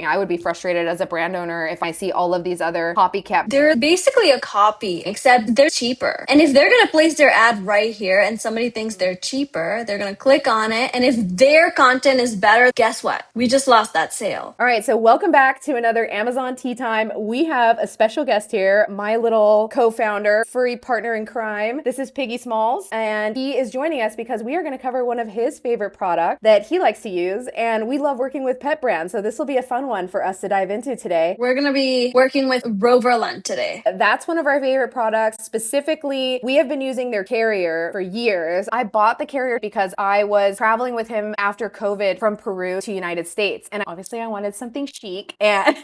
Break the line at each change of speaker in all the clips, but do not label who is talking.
I would be frustrated as a brand owner if I see all of these other copycat.
They're basically a copy, except they're cheaper. And if they're going to place their ad right here and somebody thinks they're cheaper, they're going to click on it. And if their content is better, guess what? We just lost that sale.
All right, so welcome back to another Amazon Tea Time. We have a special guest here, my little co-founder, furry partner in crime. This is Piggy Smalls, and he is joining us because we are going to cover one of his favorite products that he likes to use, and we love working with pet brands, so this will be a fun one for us to dive into today.
We're going to be working with Roverland today.
That's one of our favorite products. Specifically, we have been using their carrier for years. I bought the carrier because I was traveling with him after COVID from Peru to United States, and obviously I wanted something chic and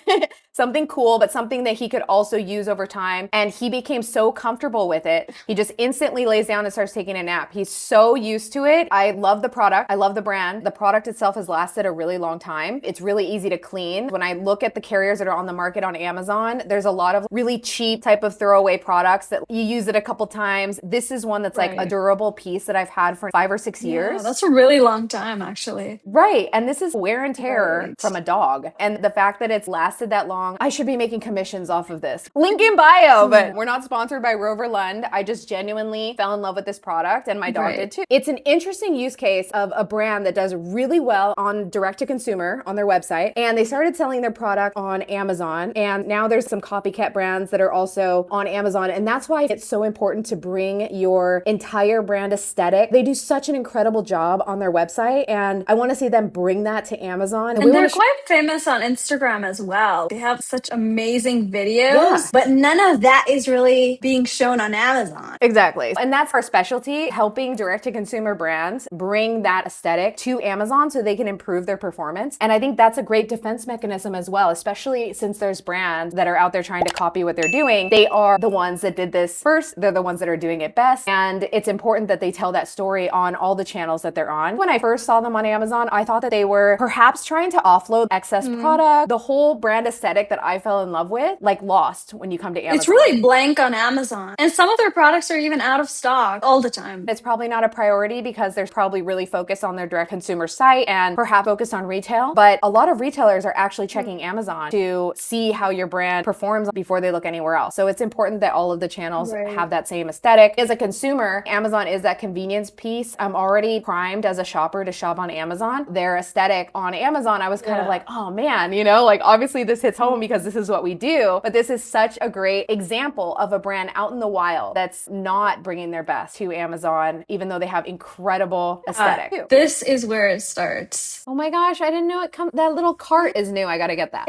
something cool, but something that he could also use over time. And he became so comfortable with it. He just instantly lays down and starts taking a nap. He's so used to it. I love the product. I love the brand. The product itself has lasted a really long time. It's really easy to clean. When I look at the carriers that are on the market on Amazon, there's a lot of really cheap type of throwaway products that you use it a couple times. This is one that's like a durable piece that I've had for 5 or 6 years.
That's a really long time, actually.
Right. And this is wear and tear from a dog. And the fact that it's lasted that long, I should be making commissions off of this. Link in bio, but we're not sponsored by Roverland. I just genuinely fell in love with this product, and my dog did too. It's an interesting use case of a brand that does really well on direct to consumer on their website. And they started selling their product on Amazon. And now there's some copycat brands that are also on Amazon. And that's why it's so important to bring your entire brand aesthetic. They do such an incredible job on their website. And I want to see them bring that to Amazon.
And they're quite famous on Instagram as well. They have such amazing videos, but none of that is really being shown on Amazon.
Exactly. And that's our specialty, helping direct-to-consumer brands bring that aesthetic to Amazon so they can improve their performance. And I think that's a great defense mechanism as well, especially since there's brands that are out there trying to copy what they're doing. They are the ones that did this first. They're the ones that are doing it best. And it's important that they tell that story on all the channels that they're on. When I first saw them on Amazon, I thought that they were perhaps trying to offload excess product. The whole brand aesthetic that I fell in love with, like lost when you come to Amazon.
It's really blank on Amazon. And some of their products are even out of stock all the time.
It's probably not a priority because they're probably really focused on their direct consumer site and perhaps focused on retail. But a lot of retailers are actually checking Amazon to see how your brand performs before they look anywhere else. So it's important that all of the channels have that same aesthetic. As a consumer, Amazon is that convenience piece. I'm already primed as a shopper to shop on Amazon. Their aesthetic on Amazon, I was kind of like, oh man, you know, like obviously this hits home because this is what we do, but this is such a great example of a brand out in the wild that's not bringing their best to Amazon, even though they have incredible aesthetic.
This is where it starts.
Oh my gosh, I didn't know it that little cart is new. I gotta get that.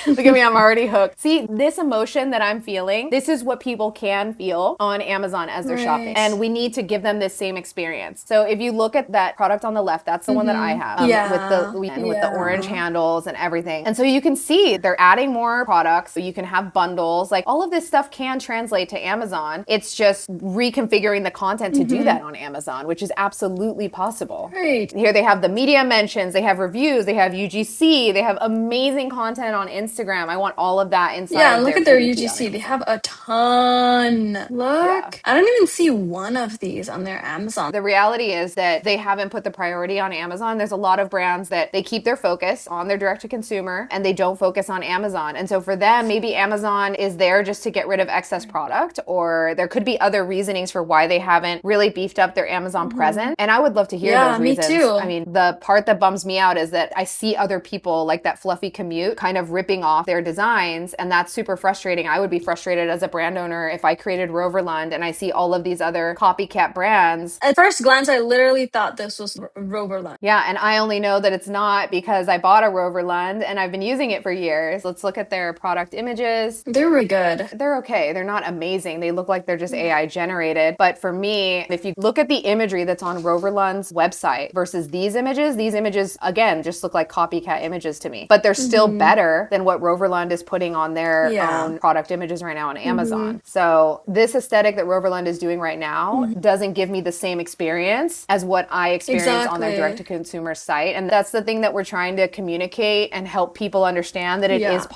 Look at me, I'm already hooked. See, this emotion that I'm feeling, this is what people can feel on Amazon as they're shopping. And we need to give them this same experience. So if you look at that product on the left, that's the one that I have with the orange handles and everything. And so you can see they're adding more products. So you can have bundles, like all of this stuff can translate to Amazon. It's just reconfiguring the content to do that on Amazon, which is absolutely possible. Here they have the media mentions, they have reviews, they have UGC, they have amazing content on Instagram. I want all of that inside.
Yeah, look at their UGC. They have a ton. Look, I don't even see one of these on their Amazon.
The reality is that they haven't put the priority on Amazon. There's a lot of brands that they keep their focus on their direct to consumer and they don't focus on Amazon. And so for them, maybe Amazon is there just to get rid of excess product, or there could be other reasonings for why they haven't really beefed up their Amazon presence. And I would love to hear those reasons.
Me too.
I mean, the part that bums me out is that I see other people like that Fluffy Commute kind of ripping off their designs, and that's super frustrating. I would be frustrated as a brand owner if I created Roverland and I see all of these other copycat brands.
At first glance, I literally thought this was Roverland.
Yeah, and I only know that it's not because I bought a Roverland and I've been using it for years. Let's look at their product images.
They're really good.
They're okay. They're not amazing. They look like they're just AI generated. But for me, if you look at the imagery that's on Roverland's website versus these images, again, just look like copycat images to me. But they're still better than what Roverland is putting on their own product images right now on Amazon. So this aesthetic that Roverland is doing right now doesn't give me the same experience as what I experience on their direct-to-consumer site. And that's the thing that we're trying to communicate and help people understand that it is.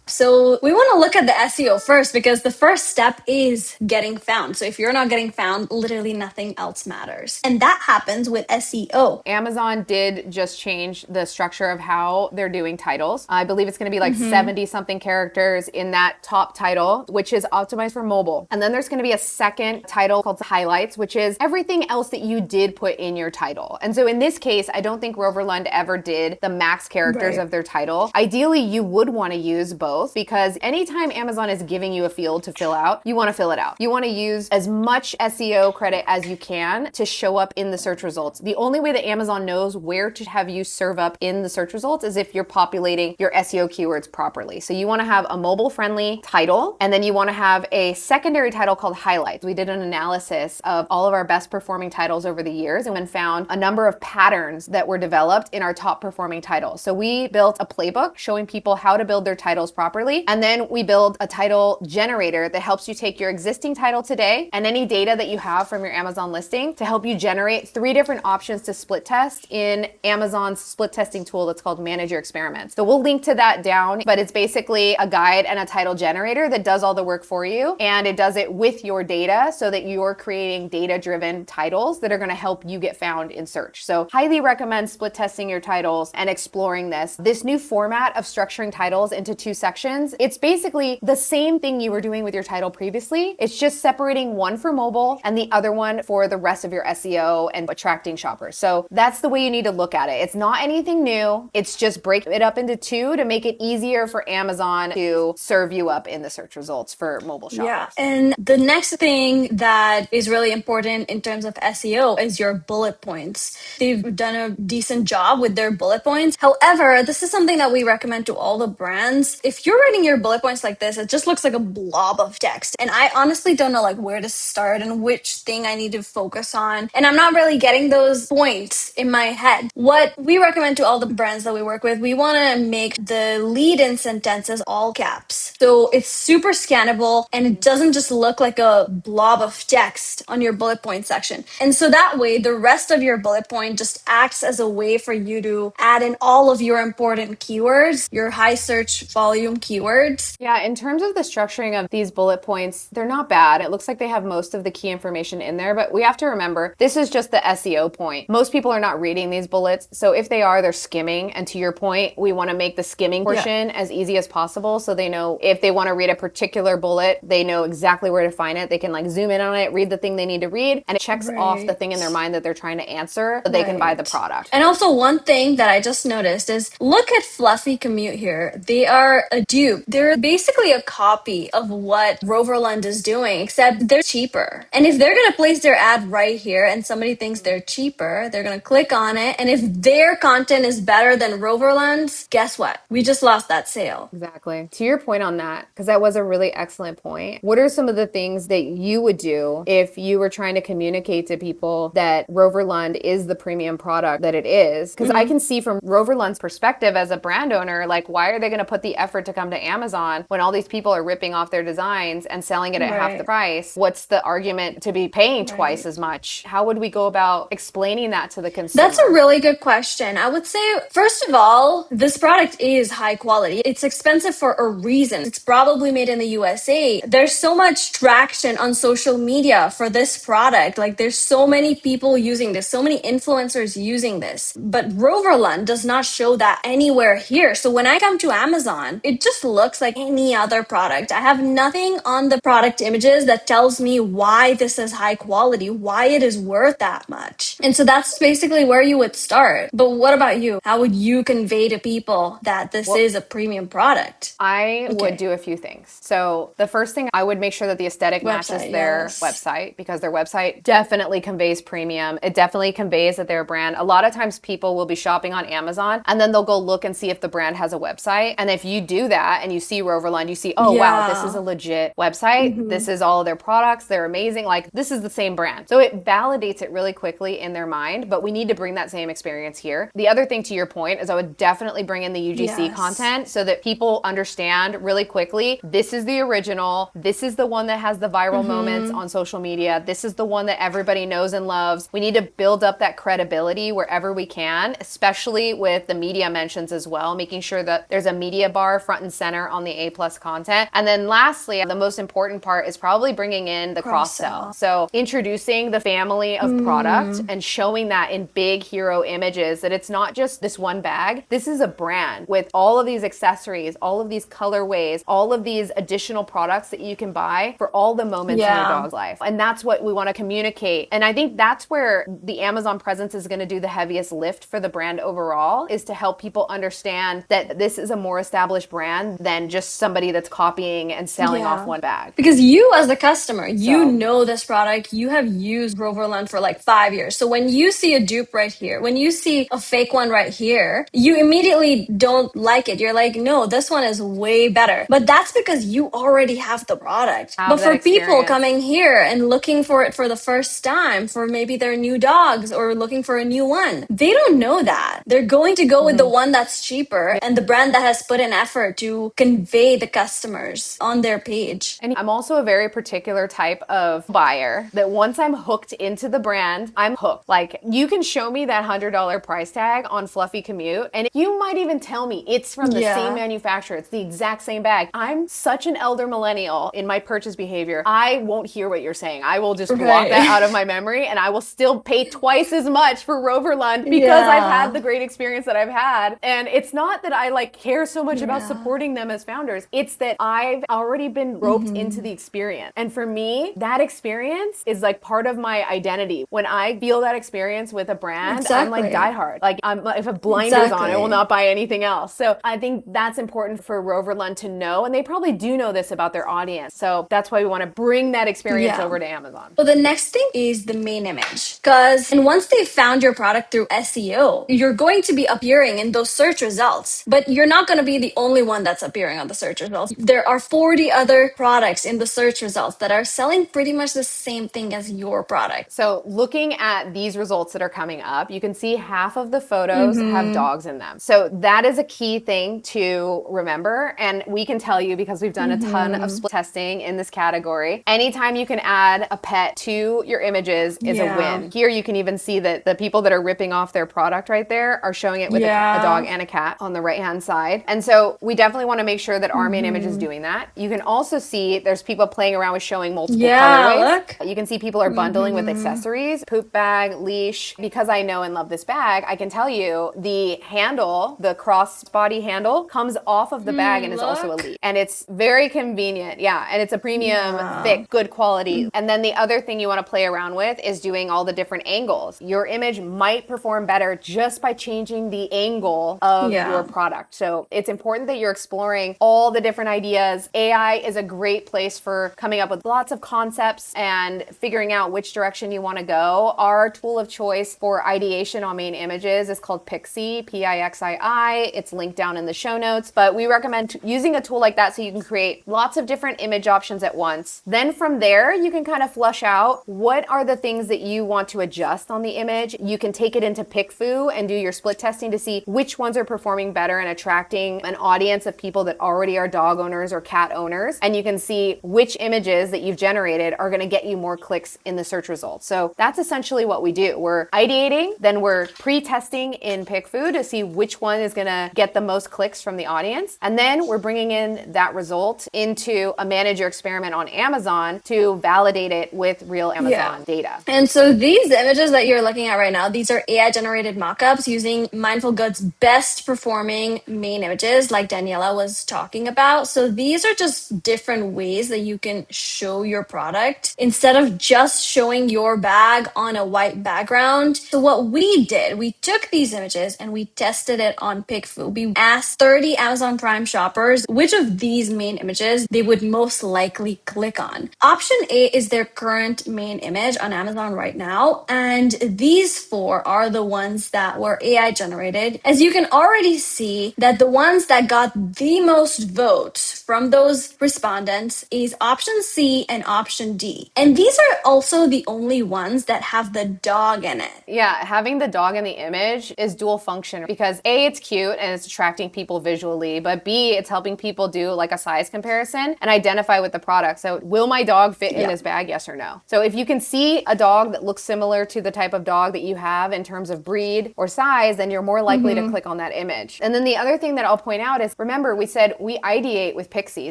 So we want to look at the SEO first because the first step is getting found. So if you're not getting found, literally nothing else matters. And that happens with SEO.
Amazon did just change the structure of how they're doing titles. I believe it's going to be like 70 something characters in that top title, which is optimized for mobile. And then there's going to be a second title called highlights, which is everything else that you did put in your title. And so in this case, I don't think Roverlund ever did the max characters of their title. Ideally, you would want to use both because anytime Amazon is giving you a field to fill out, you want to fill it out. You want to use as much SEO credit as you can to show up in the search results. The only way that Amazon knows where to have you serve up in the search results is if you're populating your SEO keywords properly. So you want to have a mobile friendly title, and then you want to have a secondary title called highlights. We did an analysis of all of our best performing titles over the years and found a number of patterns that were developed in our top performing titles. So we built a playbook showing people how to build their titles properly. And then we build a title generator that helps you take your existing title today and any data that you have from your Amazon listing to help you generate 3 different options to split test in Amazon's split testing tool that's called Manage Your Experiments. So we'll link to that down, but it's basically a guide and a title generator that does all the work for you. And it does it with your data so that you're creating data-driven titles that are going to help you get found in search. So highly recommend split testing your titles and exploring this. This new format of structuring titles into 2 sections, it's basically the same thing you were doing with your title previously. It's just separating one for mobile and the other one for the rest of your SEO and attracting shoppers. So that's the way you need to look at it. It's not anything new. It's just break it up into 2 to make it easier for Amazon to serve you up in the search results for mobile shoppers.
Yeah. And the next thing that is really important in terms of SEO is your bullet points. They've done a decent job with their bullet points. However, this is something that we recommend to all the brands. If you're writing your bullet points like this, it just looks like a blob of text. And I honestly don't know like where to start and which thing I need to focus on. And I'm not really getting those points in my head. What we recommend to all the brands that we work with, we want to make the lead-in sentences all caps. So it's super scannable and it doesn't just look like a blob of text on your bullet point section. And so that way, the rest of your bullet point just acts as a way for you to add in all of your important keywords, your high search volume keywords.
Yeah, in terms of the structuring of these bullet points, they're not bad. It looks like they have most of the key information in there, but we have to remember this is just the SEO point. Most people are not reading these bullets. So if they are, they're skimming. And to your point, we want to make the skimming portion as easy as possible so they know if they want to read a particular bullet, they know exactly where to find it. They can like zoom in on it, read the thing they need to read, and it checks off the thing in their mind that they're trying to answer so they can buy the product.
And also one thing that I just noticed is look at Fluffy Commute here. They are a dupe. They're basically a copy of what Roverlund is doing, except they're cheaper. And if they're going to place their ad right here and somebody thinks they're cheaper, they're going to click on it. And if their content is better than Roverlund's, guess what? We just lost that sale.
Exactly. To your point on that, because that was a really excellent point, what are some of the things that you would do if you were trying to communicate to people that Roverlund is the premium product that it is? Because I can see from Roverlund's perspective as a brand owner, like, why are they going to put the effort to come to Amazon when all these people are ripping off their designs and selling it at half the price? What's the argument to be paying twice as much? How would we go about explaining that to the consumer?
That's a really good question. I would say, first of all, this product is high quality. It's expensive for a reason. It's probably made in the USA. There's so much traction on social media for this product. Like there's so many people using this, so many influencers using this. But Roverlund does not show that anywhere here. So when I come to Amazon, it just looks like any other product. I have nothing on the product images that tells me why this is high quality, why it is worth that much. And so that's basically where you would start. But what about you? How would you convey to people that this is a premium product?
I would do a few things. So the first thing, I would make sure that the aesthetic matches their website, because their website definitely conveys premium. It definitely conveys that they're a brand. A lot of times people will be shopping on Amazon and then they'll go look and see if the brand has a website. And if you do that and you see Roverlund, you see, oh wow, this is a legit website. This is all of their products. They're amazing. Like this is the same brand. So it validates it really quickly in their mind, but we need to bring that same experience here. The other thing to your point is I would definitely bring in the UGC content so that people understand really quickly, this is the original. This is the one that has the viral moments on social media. This is the one that everybody knows and loves. We need to build up that credibility wherever we can, especially with the media mentions as well, making sure that there's a media bar front front and center on the A+ content. And then lastly, the most important part is probably bringing in the cross-sell. So introducing the family of product and showing that in big hero images that it's not just this one bag. This is a brand with all of these accessories, all of these colorways, all of these additional products that you can buy for all the moments in your dog's life. And that's what we want to communicate. And I think that's where the Amazon presence is going to do the heaviest lift for the brand overall, is to help people understand that this is a more established brand than just somebody that's copying and selling off one bag.
Because you as the customer, you know this product, you have used Roverland for like 5 years. So when you see a dupe right here, when you see a fake one right here, you immediately don't like it. You're like, no, this one is way better. But that's because you already have the product. But for people coming here and looking for it for the first time, for maybe their new dogs or looking for a new one, they don't know that. They're going to go with the one that's cheaper and the brand that has put in effort to convey the customers on their page.
And I'm also a very particular type of buyer that once I'm hooked into the brand, I'm hooked. Like, you can show me that $100 price tag on Fluffy Commute, and you might even tell me it's from the same manufacturer. It's the exact same bag. I'm such an elder millennial in my purchase behavior. I won't hear what you're saying. I will just block that out of my memory, and I will still pay twice as much for Roverland because I've had the great experience that I've had. And it's not that I like care so much about supporting them as founders. It's that I've already been roped into the experience. And for me, that experience is like part of my identity. When I feel that experience with a brand, I'm like diehard. Like, if a blinders on, I will not buy anything else. So I think that's important for Roverland to know. And they probably do know this about their audience. So that's why we want to bring that experience over to Amazon.
Well, the next thing is the main image. And once they've found your product through SEO, you're going to be appearing in those search results. But you're not going to be the only one that's appearing on the search results. There are 40 other products in the search results that are selling pretty much the same thing as your product.
So looking at these results that are coming up, you can see half of the photos have dogs in them. So that is a key thing to remember. And we can tell you, because we've done a ton of split testing in this category, anytime you can add a pet to your images is a win. Here you can even see that the people that are ripping off their product right there are showing it with a dog and a cat on the right-hand side. And so we definitely want to make sure that our main image is doing that. You can also see there's people playing around with showing multiple colorways. Look. You can see people are bundling with accessories, poop bag, leash. Because I know and love this bag, I can tell you the handle, the crossbody handle, comes off of the bag and is also a leash. And it's very convenient. Yeah. And it's a premium, thick, good quality. And then the other thing you want to play around with is doing all the different angles. Your image might perform better just by changing the angle of your product. So it's important that you're exploring all the different ideas. AI is a great place for coming up with lots of concepts and figuring out which direction you want to go. Our tool of choice for ideation on main images is called Pixie, Pixii. It's linked down in the show notes, but we recommend using a tool like that so you can create lots of different image options at once. Then from there, you can kind of flush out what are the things that you want to adjust on the image. You can take it into PickFu and do your split testing to see which ones are performing better and attracting an audience of people that already are dog owners or cat owners. And you can see which images that you've generated are going to get you more clicks in the search results. So that's essentially what we do. We're ideating, then we're pre-testing in PickFu to see which one is going to get the most clicks from the audience. And then we're bringing in that result into a manager experiment on Amazon to validate it with real Amazon data.
And so these images that you're looking at right now, these are AI generated mockups using Mindful Goods' best performing main images like Daniela was talking about. So these are just different ways that you can show your product instead of just showing your bag on a white background. So what we did, we took these images and we tested it on PickFu. We asked 30 Amazon Prime shoppers which of these main images they would most likely click on. Option A is their current main image on Amazon right now. And these 4 are the ones that were AI generated. As you can already see that the ones that got the most votes from those respondents is option C and option D. And these are also the only ones that have the dog in it.
Yeah, having the dog in the image is dual function because A, it's cute and it's attracting people visually, but B, it's helping people do like a size comparison and identify with the product. So will my dog fit in this bag? Yes or no? So if you can see a dog that looks similar to the type of dog that you have in terms of breed or size, then you're more likely to click on that image. And then the other thing that I'll point out is remember we said we ideate with Pixie.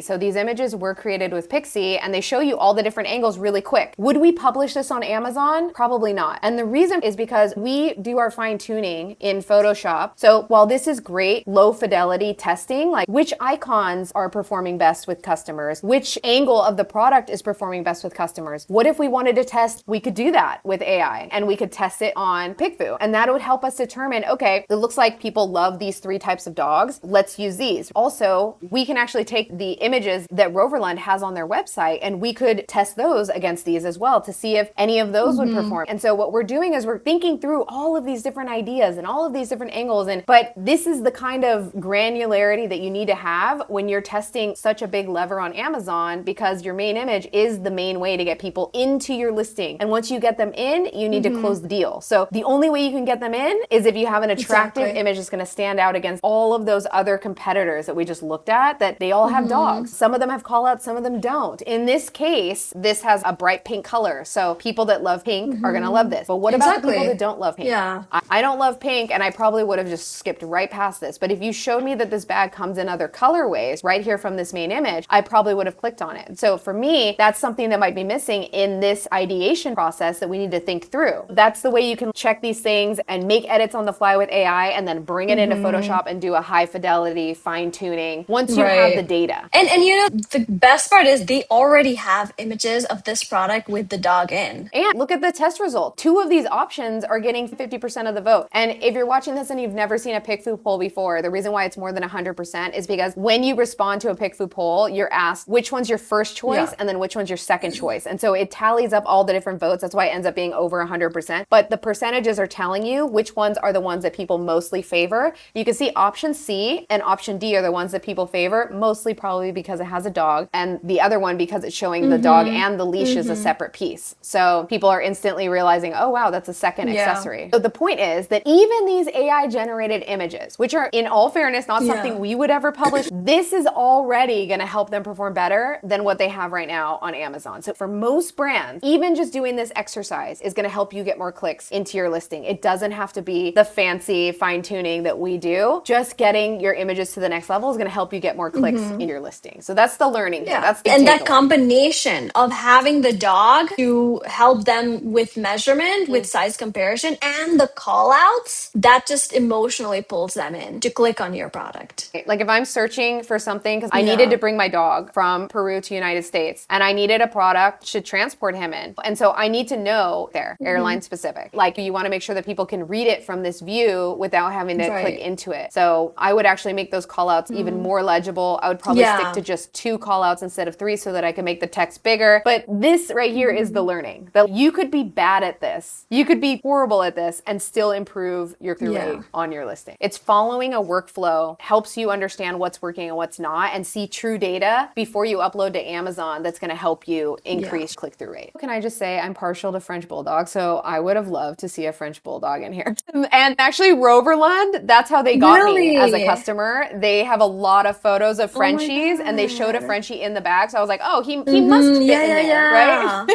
So these images were created with Pixie and they show you all the different angles really quick. Would we publish this on Amazon? Probably not. And the reason is because we do our fine tuning in Photoshop. So while this is great, low fidelity testing, like which icons are performing best with customers, which angle of the product is performing best with customers. What if we wanted to test? We could do that with AI and we could test it on PickFu. And that would help us determine, okay, it looks like people love these 3 types of dogs. Let's use these. Also, we can actually take the images that Roverland has on their website and we could test those against these as well to see if any of those would perform. And so what we're doing is we're thinking through all of these different ideas and all of these different angles. But this is the kind of granularity that you need to have when you're testing such a big lever on Amazon, because your main image is the main way to get people into your listing. And once you get them in, you need to close the deal. So the only way you can get them in is if you have an attractive image that's going to stand out against all of those other competitors that we just looked at, that they all have dogs. Some of them have call outs, some of them don't. In this case, this has a bright pink color. So people that love pink are going to love this. But what about the people that don't love pink?
Yeah.
I don't love pink and I probably would have just skipped right past this. But if you showed me that this bag comes in other colorways right here from this main image, I probably would have clicked on it. So for me, that's something that might be missing in this ideation process that we need to think through. That's the way you can check these things and make edits on the fly with AI and then bring it into Photoshop and do a high fidelity fine tuning once you have the data.
And you know, the best part is they already have images of this product with the dog in.
And look at the test result. 2 of these options are getting 50% of the vote. And if you're watching this and you've never seen a PickFu poll before, the reason why it's more than 100% is because when you respond to a PickFu poll, you're asked which one's your first choice and then which one's your second choice. And so it tallies up all the different votes. That's why it ends up being over 100%. But the percentages are telling you which ones are the ones that people mostly favor. You can see option C and option D are the ones that people favor, mostly probably because it has a dog, and the other one because it's showing the dog and the leash is a separate piece. So people are instantly realizing, oh wow, that's a second accessory. So the point is that even these AI generated images, which are in all fairness not something we would ever publish, this is already going to help them perform better than what they have right now on Amazon. So for most brands, even just doing this exercise is going to help you get more clicks into your listing. It doesn't have to be the fancy fine tuning that we do. Just getting your images to the next level is going to help you get more clicks in your listing. So that's the learning.
Yeah.
That's the
and that
takeaway.
combination of having the dog to help them with measurement, with size comparison, and the call outs, that just emotionally pulls them in to click on your product.
Like if I'm searching for something, because I needed to bring my dog from Peru to United States and I needed a product to transport him in. And so I need to know their airline specific. Like you want to make sure that people can read it from this view without having to click into it. So I would actually make those call outs even more legible. I would probably stick to just 2 call outs instead of 3 so that I can make the text bigger. But this right here is the learning. That you could be bad at this. You could be horrible at this and still improve your click rate on your listing. It's following a workflow, helps you understand what's working and what's not, and see true data before you upload to Amazon that's going to help you increase click-through rate. Can I just say I'm partial to French Bulldog, so I would have loved to see a French Bulldog in here. And actually Roverland, that's how they got me as a customer. They have a lot of photos of Frenchies and they showed a Frenchie in the bag. So I was like, oh, he must fit in there, right?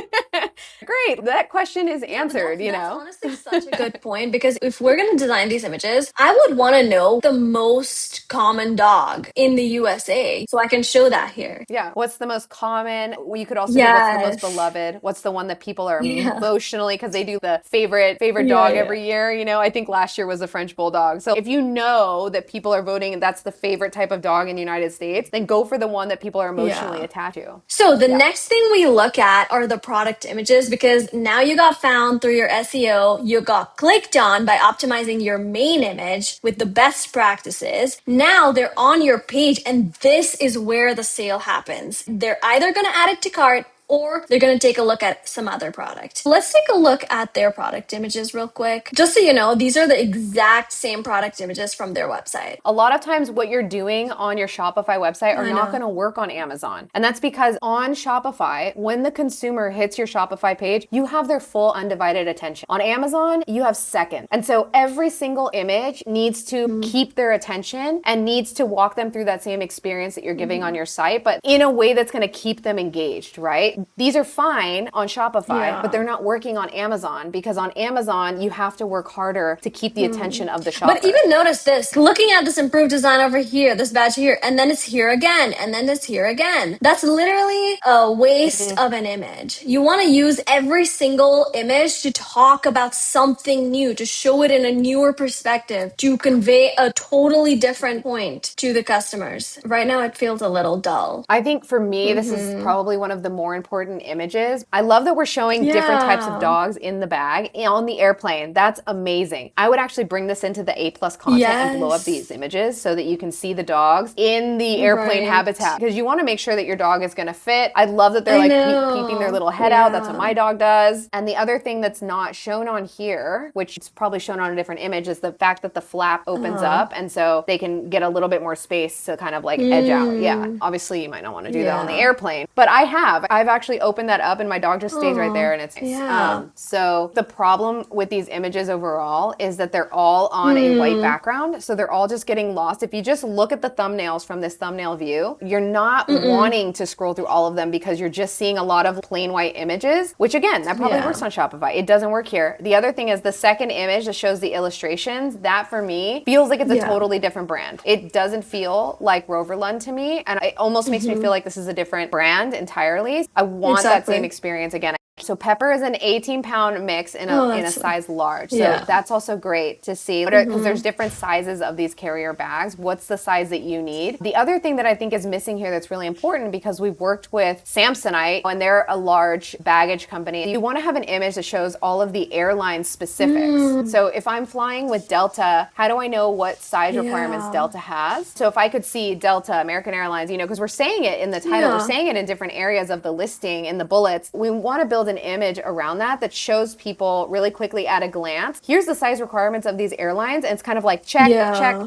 Great. That question is answered, you know?
That's honestly such a good point, because if we're going to design these images, I would want to know the most common dog in the USA so I can show that here.
Yeah. What's the most common? You could also do what's the most beloved. What's the one that people are emotionally, because they do the favorite dog every year. You know, I think last year was a French Bulldog. So if you know that people are voting and that's the favorite type of dog in the United States, then go for the one that people are emotionally attached to.
So the next thing we look at are the product images, because now you got found through your SEO, you got clicked on by optimizing your main image with the best practices. Now they're on your page and this is where the sale happens. They're either going to add it to cart or they're going to take a look at some other product. Let's take a look at their product images real quick. Just so you know, these are the exact same product images from their website.
A lot of times what you're doing on your Shopify website are not going to work on Amazon. And that's because on Shopify, when the consumer hits your Shopify page, you have their full undivided attention. On Amazon, you have seconds. And so every single image needs to keep their attention and needs to walk them through that same experience that you're giving on your site, but in a way that's going to keep them engaged, right? these are fine on Shopify, but
Yeah.
they're not working on Amazon, because on Amazon, you have to work harder to keep the attention of the
But
shopper.
even notice this, looking at this improved design over here, this badge here, and then it's here again, and then it's here again. That's literally a waste of an image. You want to use every single image to talk about something new, to show it in a newer perspective, to convey a totally different point to the customers. Right now, it feels a little dull.
I think for me, this is probably one of the more important images. I love that we're showing different types of
Yeah.
dogs in the bag on the airplane. That's amazing. I would actually bring this into the A+ content and blow up these
Yes.
images so that you can see the dogs in the airplane
Right.
habitat, because you want to make sure that your dog is going to fit. I love that they're
I
like peeping their
know.
little head out. That's what my
Yeah.
dog does. And the other thing that's not shown on here, which is probably shown on a different image, is the fact that the flap opens up, and so they can get a little bit more space to kind of like edge out. Yeah, obviously you might not want to do that on the
Yeah.
airplane, but I've actually opened that up and my dog just stays right there, and it's nice.
Yeah.
So the problem with these images overall is that they're all on a white background, so they're all just getting lost. If you just look at the thumbnails from this thumbnail view, you're not wanting to scroll through all of them because you're just seeing a lot of plain white images, which again, that probably
Yeah.
works on Shopify. It doesn't work here. The other thing is the second image that shows the illustrations, that for me feels like it's a
Yeah.
totally different brand. It doesn't feel like Roverlund to me, and it almost makes me feel like this is a different brand entirely. I want that same experience again. So Pepper is an 18-pound mix in a size large. So that's also great to see, because there's different sizes of these carrier bags. What's the size that you need? The other thing that I think is missing here that's really important, because we've worked with Samsonite and they're a large baggage company, you want to have an image that shows all of the airline specifics. So if I'm flying with Delta, how do I know what size requirements Delta has? So if I could see Delta, American Airlines, because we're saying it in the title, we're saying it in different areas of the listing, in the bullets, we want to build an image around that shows people really quickly at a glance, here's the size requirements of these airlines, and it's kind of like check,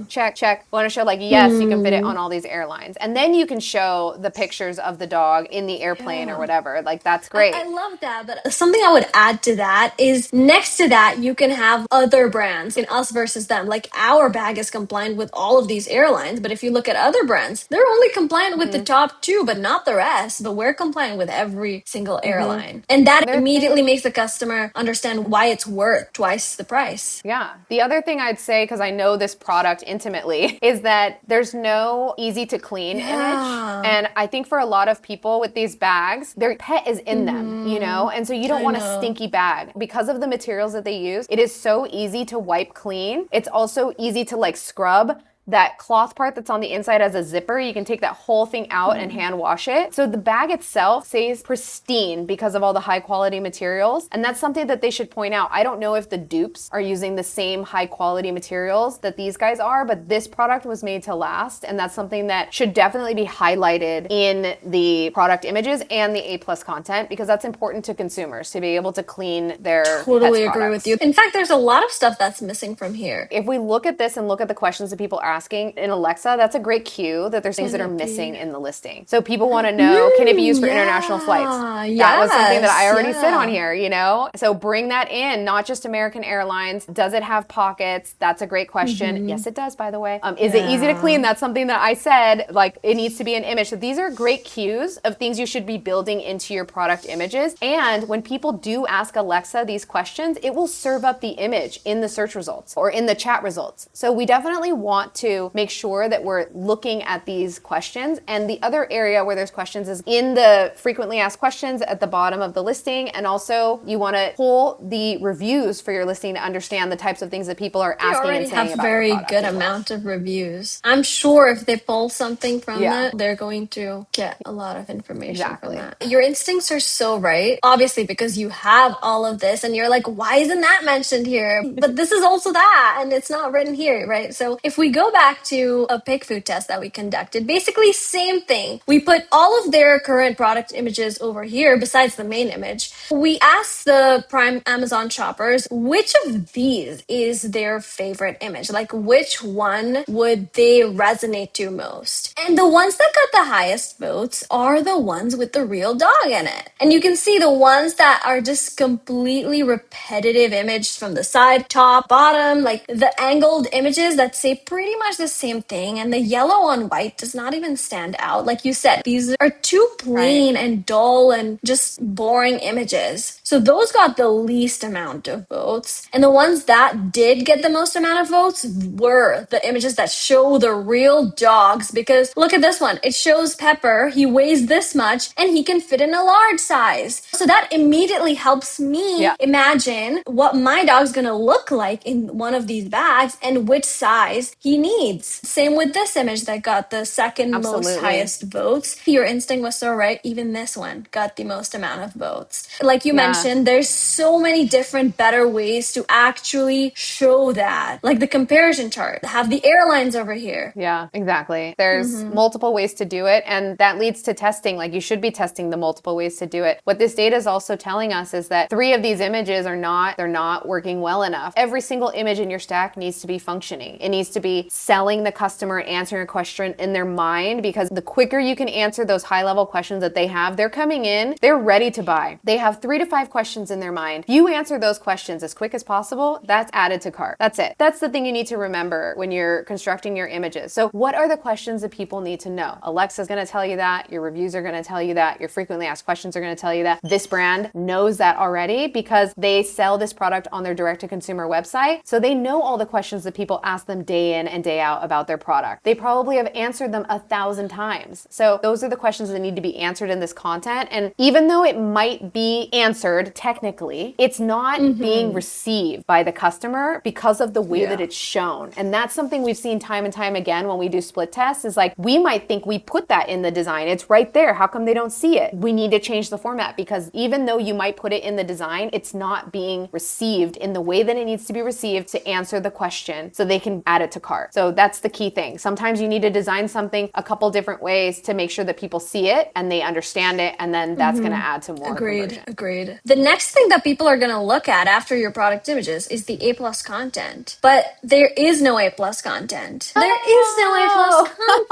check. We want to show like, yes, you can fit it on all these airlines. And then you can show the pictures of the dog in the airplane or whatever. Like, that's great.
I love that. But something I would add to that is, next to that, you can have other brands in us versus them. Like, our bag is compliant with all of these airlines, but if you look at other brands, they're only compliant with the top two, but not the rest. But we're compliant with every single airline. And that immediately makes the customer understand why it's worth twice the price.
Yeah. The other thing I'd say, because I know this product intimately, is that there's no easy to clean image. And I think for a lot of people with these bags, their pet is in them, and so you don't want a stinky bag. Because of the materials that they use, it is so easy to wipe clean. It's also easy to like scrub. That cloth part that's on the inside as a zipper, you can take that whole thing out and hand wash it. So the bag itself stays pristine because of all the high quality materials. And that's something that they should point out. I don't know if the dupes are using the same high quality materials that these guys are, but this product was made to last. And that's something that should definitely be highlighted in the product images and the A+ content, because that's important to consumers to be able to clean their
Totally
pets'
agree
products.
with you. In fact, there's a lot of stuff that's missing from here.
If we look at this and look at the questions that people are asking in Alexa, that's a great cue that there's things that are missing in the listing. So people want to know, can it be used for international flights? That was something that I already said on here, So bring that in, not just American Airlines. Does it have pockets? That's a great question. Yes, it does, by the way. Is it easy to clean? That's something that I said, like, it needs to be an image. So these are great cues of things you should be building into your product images. And when people do ask Alexa these questions, it will serve up the image in the search results or in the chat results. So we definitely want to make sure that we're looking at these questions. And the other area where there's questions is in the frequently asked questions at the bottom of the listing. And also you want to pull the reviews for your listing to understand the types of things that people are asking and saying about your
very
product
good
as well.
amount of reviews. I'm sure if they pull something from that, they're going to get a lot of information from that. Your instincts are so right. Obviously, because you have all of this and you're like, why isn't that mentioned here? But this is also that, and it's not written here, right? So if we go back to a pig food test that we conducted, basically same thing. We put all of their current product images over here besides the main image. We asked the Prime Amazon shoppers, which of these is their favorite image? Like, which one would they resonate to most? And the ones that got the highest votes are the ones with the real dog in it. And you can see the ones that are just completely repetitive images from the side, top, bottom, like the angled images that say pretty much the same thing. And the yellow on white does not even stand out. Like you said, these are too plain and dull and just boring images. So those got the least amount of votes. And the ones that did get the most amount of votes were the images that show the real dogs. Because look at this one. It shows Pepper. He weighs this much and he can fit in a large size. So that immediately helps me imagine what my dog's gonna look like in one of these bags and which size he needs. Same with this image that got the second most highest votes. Your instinct was so right. Even this one got the most amount of votes. Like you mentioned, there's so many different better ways to actually show that. Like the comparison chart, have the airlines over here.
Yeah, exactly. There's multiple ways to do it, and that leads to testing. Like, you should be testing the multiple ways to do it. What this data is also telling us is that 3 of these images they're not working well enough. Every single image in your stack needs to be functioning. It needs to be selling the customer, answering a question in their mind, because the quicker you can answer those high-level questions that they have, they're coming in, they're ready to buy. They have 3 to 5 questions in their mind. You answer those questions as quick as possible, that's added to cart. That's it. That's the thing you need to remember when you're constructing your images. So what are the questions that people need to know? Alexa's going to tell you that. Your reviews are going to tell you that. Your frequently asked questions are going to tell you that. This brand knows that already because they sell this product on their direct-to-consumer website. So they know all the questions that people ask them day in and day out about their product. They probably have answered them 1,000 times. So those are the questions that need to be answered in this content. And even though it might be answered technically, it's not being received by the customer because of the way that it's shown. And that's something we've seen time and time again when we do split tests, is like, we might think we put that in the design. It's right there. How come they don't see it? We need to change the format, because even though you might put it in the design, it's not being received in the way that it needs to be received to answer the question so they can add it to cart. So that's the key thing. Sometimes you need to design something a couple different ways to make sure that people see it and they understand it, and then that's going to add to more conversion.
Agreed. The next thing that people are going to look at after your product images is the A+ content. But there is no A+ content. There is no A+ content.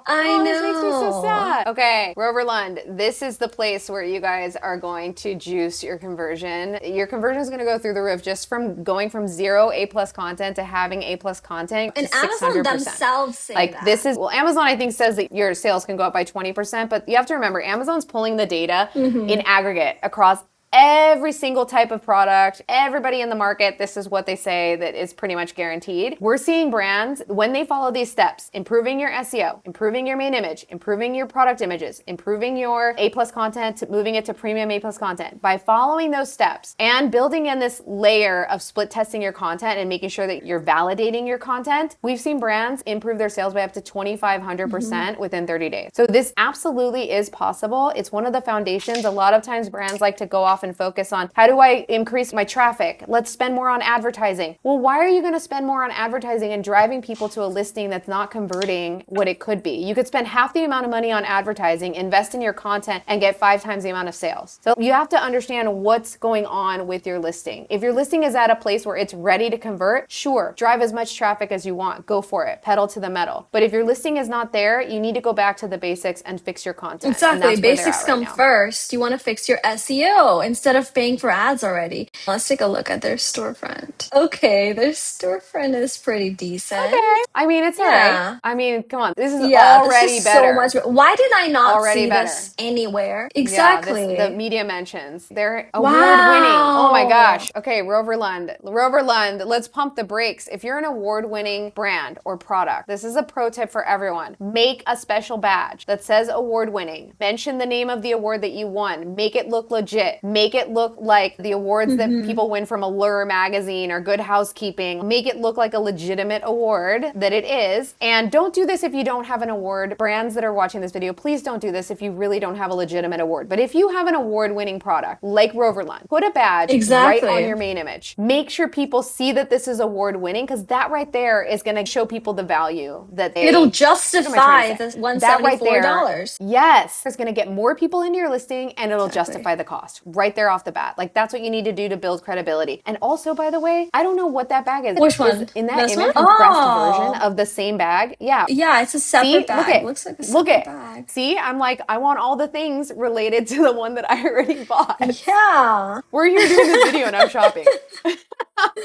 I know.
This makes me so sad. Okay, Rover Lund, this is the place where you guys are going to juice your conversion. Your conversion is going to go through the roof just from going from 0 A+ content to having A+ content.
And
to
Amazon
600%.
themselves say
like
that.
This is, well, Amazon I think says that your sales can go up by 20%, but you have to remember Amazon's pulling the data in aggregate across every single type of product, everybody in the market. This is what they say that is pretty much guaranteed. We're seeing brands, when they follow these steps, improving your SEO, improving your main image, improving your product images, improving your A+ content, moving it to premium A+ content. By following those steps and building in this layer of split testing your content and making sure that you're validating your content, we've seen brands improve their sales by up to 2,500% within 30 days. So this absolutely is possible. It's one of the foundations. A lot of times brands like to go off and focus on, how do I increase my traffic? Let's spend more on advertising. Well, why are you going to spend more on advertising and driving people to a listing that's not converting what it could be? You could spend half the amount of money on advertising, invest in your content, and get 5 times the amount of sales. So you have to understand what's going on with your listing. If your listing is at a place where it's ready to convert, sure, drive as much traffic as you want. Go for it. Pedal to the metal. But if your listing is not there, you need to go back to the basics and fix your content.
Exactly. Basics come first. You want to fix your SEO instead of paying for ads already. Let's take a look at their storefront. Okay, their storefront is pretty decent.
Okay. I mean, it's all right. I mean, come on. This is already
this is
better.
So much. Why did I not
already
see
better.
This anywhere? Exactly.
The media mentions. They're award-winning. Oh my gosh. Okay, Rover Lund, let's pump the brakes. If you're an award-winning brand or product, this is a pro tip for everyone. Make a special badge that says award-winning. Mention the name of the award that you won. Make it look legit. Make it look like the awards that people win from Allure magazine or Good Housekeeping. Make it look like a legitimate award that it is. And don't do this if you don't have an award. Brands that are watching this video, please don't do this if you really don't have a legitimate award. But if you have an award-winning product like Rover Lund, put a badge right on your main image. Make sure people see that this is award-winning, because that right there is going to show people the value that they...
It'll justify the $174.
That right there, yes. It's going to get more people into your listing, and it'll justify the cost right there off the bat. Like, that's what you need to do to build credibility. And also, by the way, I don't know what that bag is.
Which one?
In that image, compressed version of the same bag. Yeah.
Yeah, it's a separate bag. Looks like a separate bag.
See, I'm like, I want all the things related to the one that I already bought.
Yeah.
We're here doing this video and I'm shopping.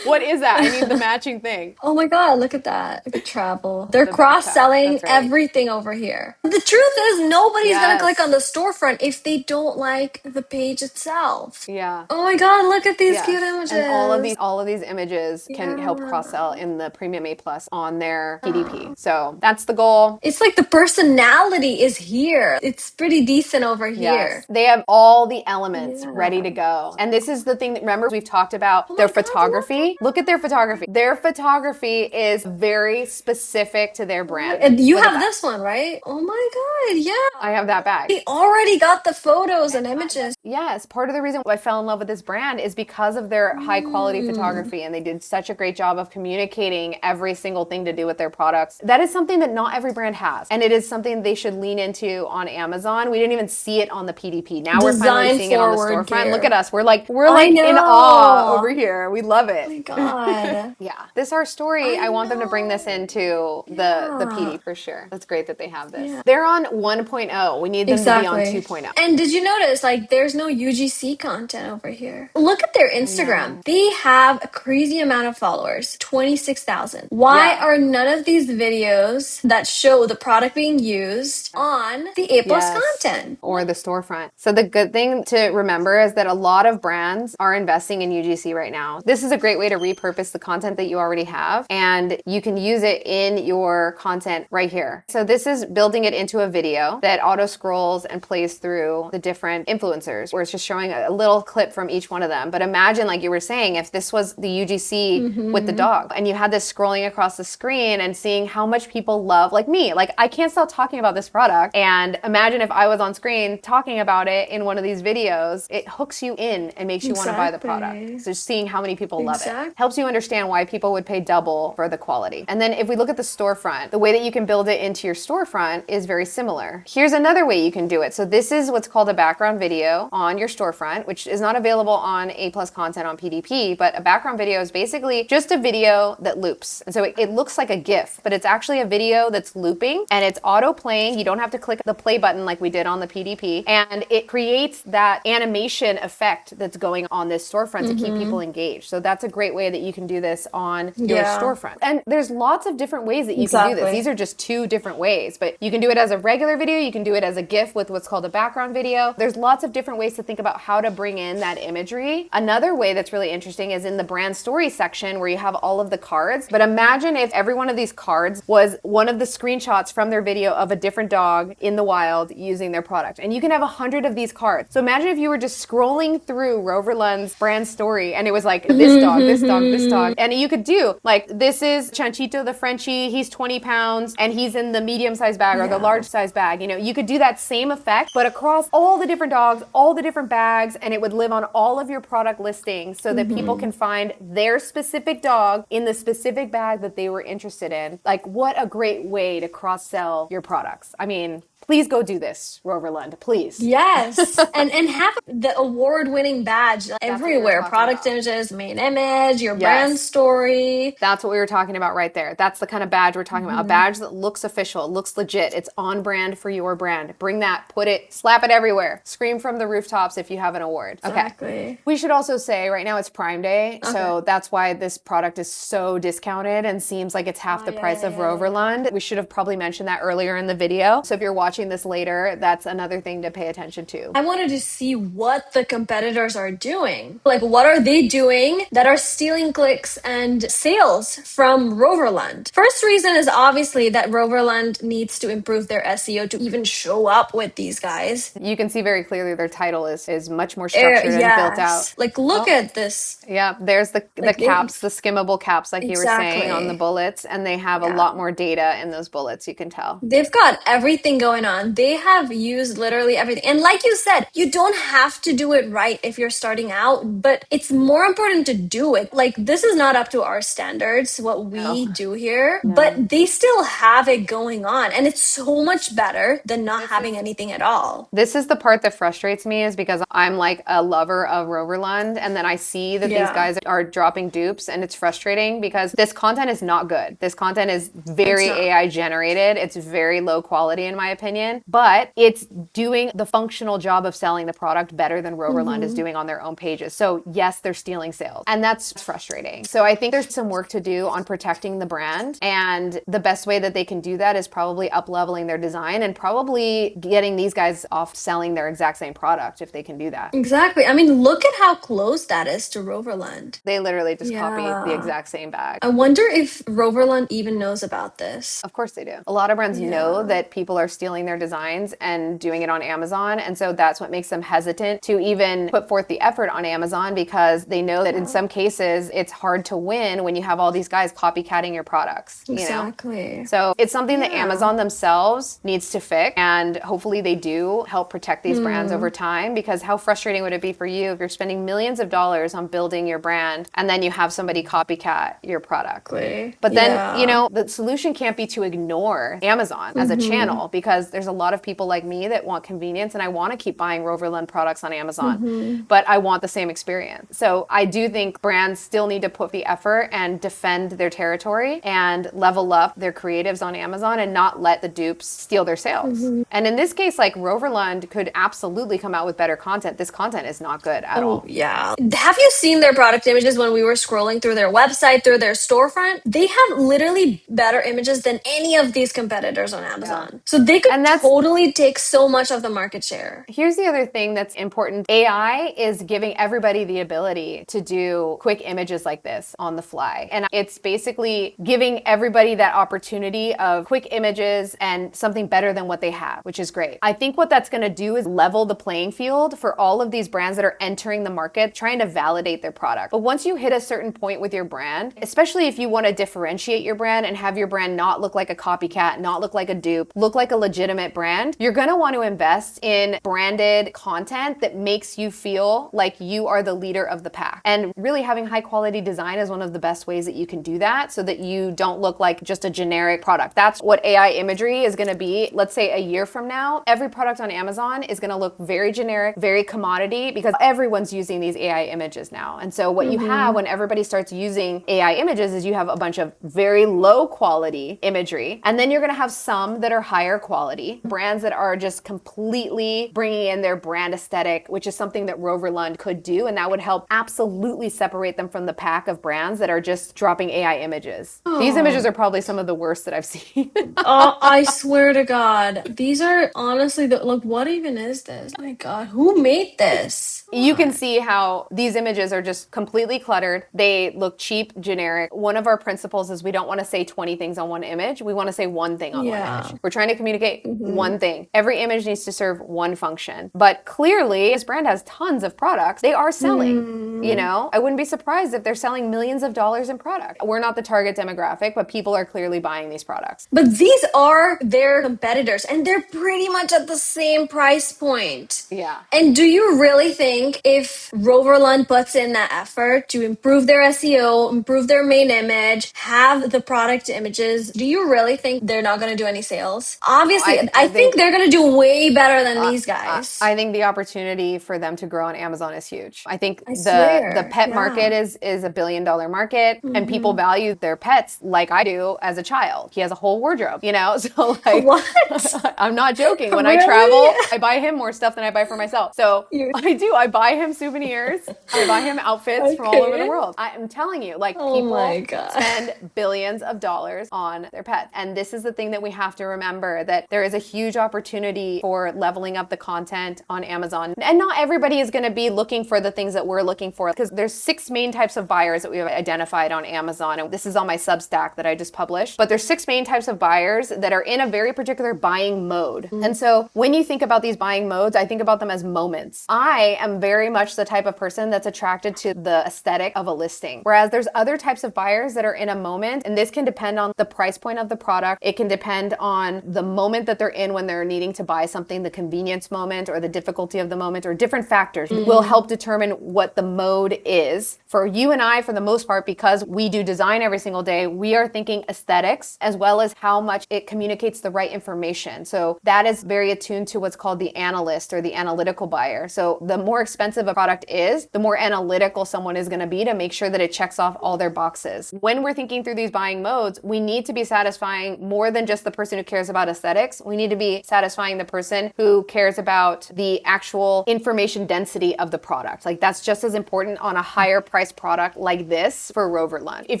What is that? I need the matching thing.
Oh my God, look at that. Look at travel. They're
The backpack.
cross-selling
That's right.
everything over here. The truth is, nobody's gonna click on
Yes.
the storefront if they don't like the page itself.
Yeah.
Oh my God, look at these cute
Yes. And
images.
all of these images can help
Yeah.
cross-sell in the Premium A Plus on their PDP. So that's the goal.
It's like the personality is here. It's pretty decent over here.
Yes. They have all the elements
Yeah.
ready to go. And this is the thing that, remember, we've talked about
Oh
their
my God,
photography. Look at their photography. Their photography is very specific to their brand.
and you
Look at
have
that.
this one, right? Oh my God,
I
yeah.
have that bag.
They already got the photos and images.
Yes, part of the reason I fell in love with this brand is because of their high quality
Mm.
photography, and they did such a great job of communicating every single thing to do with their products. That is something that not every brand has, and it is something they should lean into on Amazon. We didn't even see it on the PDP. Now we're finally
Design
seeing it on the
forward
storefront. Look at
gear.
us. We're
I
like in awe over
know.
here. We love
Oh
it.
my God.
Yeah, this our story.
I
I want them to bring this
know.
into the
Yeah.
PD for sure. That's great that they have this.
Yeah.
They're on 1.0. We need them to be on
Exactly.
2.0.
And did you notice, like, there's no UGC content over here? Look at their
I know.
Instagram. They have a crazy amount of followers, 26,000. Why
Yeah.
are none of these videos that show the product being used on the A plus
Yes.
content?
Or the storefront. So the good thing to remember is that a lot of brands are investing in UGC right now. This is a great way to repurpose the content that you already have, and you can use it in your content right here. So this is building it into a video that auto scrolls and plays through the different influencers, where it's just showing a little clip from each one of them. But imagine, like you were saying, if this was the UGC with the dog and you had this scrolling across the screen and seeing how much people love, like me, like I can't stop talking about this product. And imagine if I was on screen talking about it in one of these videos, it hooks you in and makes you want to buy the product. So just seeing how many people love it helps you understand why people would pay double for the quality. And then if we look at the storefront, the way that you can build it into your storefront is very similar. Here's another way you can do it. So this is what's called a background video on your storefront, which is not available on A+ content on PDP, but a background video is basically just a video that loops. And so it looks like a GIF, but it's actually a video that's looping and it's auto playing. You don't have to click the play button like we did on the PDP. And it creates that animation effect that's going on this storefront to keep people engaged. So that's a great way that you can do this on your storefront. And there's lots of different ways that you can do this. These are just two different ways, but you can do it as a regular video. You can do it as a GIF with what's called a background video. There's lots of different ways to think about how to bring in that imagery. Another way that's really interesting is in the brand story section where you have all of the cards. But imagine if every one of these cards was one of the screenshots from their video of a different dog in the wild using their product. And you can have 100 of these cards. So imagine if you were just scrolling through Rover Lund's brand story and it was like this dog, this dog, this dog. And you could do like, this is Chanchito the Frenchie, he's 20 pounds and he's in the medium size bag or the large size bag. You know, you could do that same effect, but across all the different dogs, all the different bags, and it would live on all of your product listings so that people can find their specific dog in the specific bag that they were interested in. Like, what a great way to cross-sell your products. I mean, please go do this, Rover Lund, please.
Yes, and have the award-winning badge everywhere. Product images, main image, your brand
Yes.
story.
That's what we were talking about right there. That's the kind of badge we're talking about. A badge that looks official, looks legit. It's on brand for your brand. Bring that, put it, slap it everywhere. Scream from the rooftops if you have an award.
Exactly.
Okay. We should also say right now it's Prime Day. So that's why this product is so discounted and seems like it's half the price of Rover Lund. We should have probably mentioned that earlier in the video. So if you're watching this later, that's another thing to pay attention to.
I wanted to see what the competitors are doing. Like, what are they doing that are stealing clicks and sales from Roverland? First reason is obviously that Roverland needs to improve their SEO to even show up with these guys.
You can see very clearly their title is much more structured and built out.
Like, look at this.
Yeah, there's the caps, the skimmable caps, like you were saying, on the bullets, and they have a lot more data in those bullets, you can tell.
They've got everything going on. They have used literally everything. And like you said, you don't have to do it right if you're starting out, but it's more important to do it. Like, this is not up to our standards, what we do here, but they still have it going on. And it's so much better than not having anything at all.
This is the part that frustrates me, is because I'm like a lover of Roverland, and then I see that these guys are dropping dupes, and it's frustrating because this content is not good. This content is very AI generated. It's very low quality in my opinion, but it's doing the functional job of selling the product better than Roverland is doing on their own pages. So yes, they're stealing sales. And And that's frustrating. So I think there's some work to do on protecting the brand. And the best way that they can do that is probably up-leveling their design and probably getting these guys off selling their exact same product if they can do that.
Exactly. I mean, look at how close that is to Roverland.
They literally just copied the
Yeah.
exact same bag.
I wonder if Roverland even knows about this.
Of course they do. A lot of brands know
Yeah.
that people are stealing their designs and doing it on Amazon. And so that's what makes them hesitant to even put forth the effort on Amazon, because they know that in some cases it's hard to win when you have all these guys copycatting your products, you know?
Exactly.
So it's something that
Yeah.
Amazon themselves needs to fix. And hopefully they do help protect these brands over time, because how frustrating would it be for you if you're spending millions of dollars on building your brand and then you have somebody copycat your product?
Exactly.
But then,
Yeah.
you know, the solution can't be to ignore Amazon as a channel, because there's a lot of people like me that want convenience and I want to keep buying Roverland products on Amazon, but I want the same experience. So I do think brands still need to put the effort and defend their territory and level up their creatives on Amazon and not let the dupes steal their sales. And in this case, like, Roverland could absolutely come out with better content. This content is not good at all.
Yeah. Have you seen their product images when we were scrolling through their website, through their storefront? They have literally better images than any of these competitors on Amazon. So they could
And that's-
totally take so much of the market share.
Here's the other thing that's important. AI is giving everybody the ability to do quick images like this on the fly. And it's basically giving everybody that opportunity of quick images and something better than what they have, which is great. I think what that's going to do is level the playing field for all of these brands that are entering the market, trying to validate their product. But once you hit a certain point with your brand, especially if you want to differentiate your brand and have your brand not look like a copycat, not look like a dupe, look like a legitimate brand, you're going to want to invest in branded content that makes you feel like you are the leader of the pack. And really having high quality design is one of the best ways that you can do that, so that you don't look like just a generic product. That's what AI imagery is going to be. Let's say a year from now, every product on Amazon is going to look very generic, very commodity, because everyone's using these AI images now. And so what you have when everybody starts using AI images is you have a bunch of very low quality imagery, and then you're going to have some that are higher quality, brands that are just completely bringing in their brand aesthetic, which is something that Roverland could do, and that would help absolutely separate them from the pack of brands that are just dropping AI images. These images are probably some of the worst that I've seen.
Oh, I swear to God. These are honestly, like, what even is this? Oh my God, who made this?
You can see how these images are just completely cluttered. They look cheap, generic. One of our principles is we don't want to say 20 things on one image. We want to say one thing on one image. We're trying to communicate one thing. Every image needs to serve one function. But clearly, this brand has tons of products. They are selling, you know? I wouldn't be surprised if they're selling millions of dollars in product. We're not the target demographic, but people are clearly buying these products.
But these are their competitors, and they're pretty much at the same price point.
Yeah.
And do you really think if Roverland puts in that effort to improve their SEO, improve their main image, have the product images, do you really think they're not going to do any sales? Obviously, I think they're going to do way better than these guys.
I think the opportunity for them to grow on Amazon is huge. I think the
swear,
pet
yeah.
market is $1 billion market, and people value their pets like I do as a child. He has a whole wardrobe, you know? So like,
What?
I'm not joking. When I
Really?
travel, I buy him more stuff than I buy for myself. So
You-
I do. I buy him souvenirs. I buy him outfits from all over the world. I am telling you, like,
Oh my
people
God.
spend billions of dollars on their pets. And this is the thing that we have to remember, that there is a huge opportunity for leveling up the content on Amazon. And not everybody is going to be looking for the things that we're looking for, because there's 6 main types of buyers that we have identified on Amazon. And this is on my Substack that I just published. But there's 6 main types of buyers that are in a very particular buying mode. And so when you think about these buying modes, I think about them as moments. I am very much the type of person that's attracted to the aesthetic of a listing. Whereas there's other types of buyers that are in a moment, and this can depend on the price point of the product. It can depend on the moment that they're in when they're needing to buy something, the convenience moment or the difficulty of the moment, or different factors will help determine what the mode is. For you and I, for the most part, because we do design every single day, we are thinking aesthetics as well as how much it communicates the right information. So that is very attuned to what's called the analyst or the analytical buyer. So the more expensive a product is, the more analytical someone is going to be to make sure that it checks off all their boxes. When we're thinking through these buying modes, we need to be satisfying more than just the person who cares about aesthetics. We need to be satisfying the person who cares about the actual information density of the product. Like, that's just as important on a higher higher priced product like this for Rover Lunch. If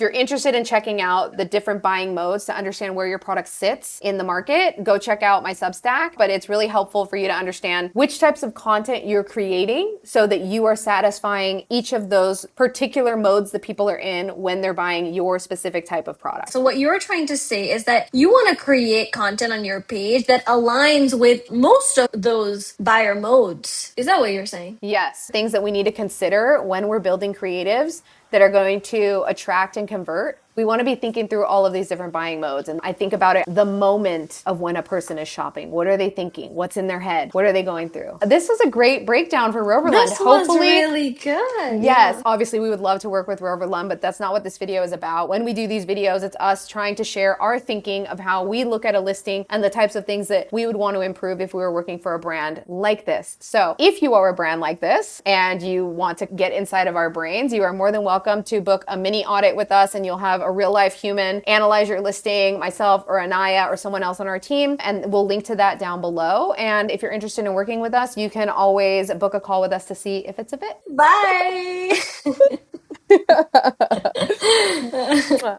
you're interested in checking out the different buying modes to understand where your product sits in the market, go check out my Substack. But it's really helpful for you to understand which types of content you're creating so that you are satisfying each of those particular modes that people are in when they're buying your specific type of product.
So what you're trying to say is that you want to create content on your page that aligns with most of those buyer modes. Is that what you're saying?
Yes. Things that we need to consider when we're building creatives that are going to attract and convert. We want to be thinking through all of these different buying modes. And I think about it the moment of when a person is shopping. What are they thinking? What's in their head? What are they going through? This was a great breakdown for Roverland.
This was really good.
Yes. Yeah. Obviously, we would love to work with Roverland, but that's not what this video is about. When we do these videos, it's us trying to share our thinking of how we look at a listing and the types of things that we would want to improve if we were working for a brand like this. So if you are a brand like this and you want to get inside of our brains, you are more than welcome to book a mini audit with us, and you'll have a real life human analyze your listing, myself or Anaya or someone else on our team, and we'll link to that down below. And if you're interested in working with us, you can always book a call with us to see if it's a fit.
Bye.